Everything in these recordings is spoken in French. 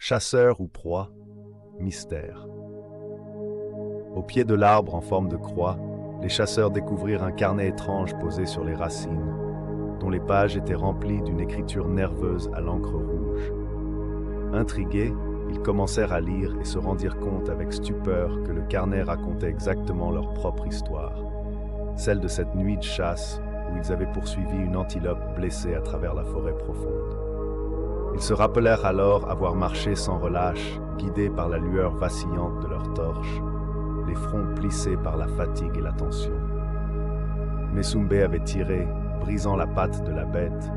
Chasseur ou proie, mystère. Au pied de l'arbre en forme de croix, les chasseurs découvrirent un carnet étrange posé sur les racines, dont les pages étaient remplies d'une écriture nerveuse à l'encre rouge. Intrigués, ils commencèrent à lire et se rendirent compte avec stupeur que le carnet racontait exactement leur propre histoire, celle de cette nuit de chasse où ils avaient poursuivi une antilope blessée à travers la forêt profonde. Ils se rappelèrent alors avoir marché sans relâche, guidés par la lueur vacillante de leurs torches, les fronts plissés par la fatigue et la tension. Mesumbe avait tiré, brisant la patte de la bête,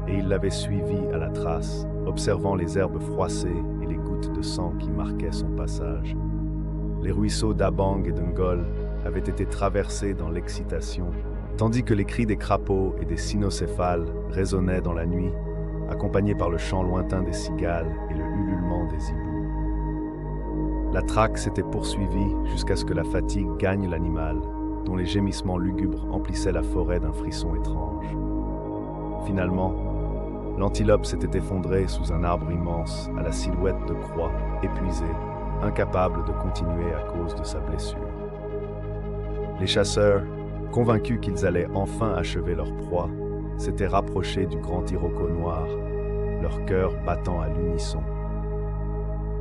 et il l'avait suivi à la trace, observant les herbes froissées et les gouttes de sang qui marquaient son passage. Les ruisseaux d'Abang et de Ngol avaient été traversés dans l'excitation, tandis que les cris des crapauds et des cynocéphales résonnaient dans la nuit, accompagnés par le chant lointain des cigales et le ululement des hiboux. La traque s'était poursuivie jusqu'à ce que la fatigue gagne l'animal, dont les gémissements lugubres emplissaient la forêt d'un frisson étrange. Finalement, l'antilope s'était effondrée sous un arbre immense, à la silhouette de croix, épuisée, incapable de continuer à cause de sa blessure. Les chasseurs, convaincus qu'ils allaient enfin achever leur proie, s'étaient rapprochés du grand Iroko noir, leur cœur battant à l'unisson.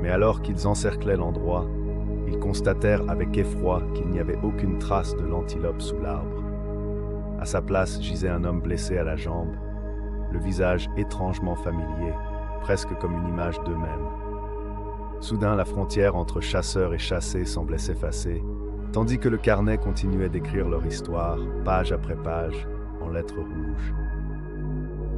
Mais alors qu'ils encerclaient l'endroit, ils constatèrent avec effroi qu'il n'y avait aucune trace de l'antilope sous l'arbre. À sa place gisait un homme blessé à la jambe, le visage étrangement familier, presque comme une image d'eux-mêmes. Soudain, la frontière entre chasseurs et chassés semblait s'effacer, tandis que le carnet continuait d'écrire leur histoire, page après page, en lettres rouges.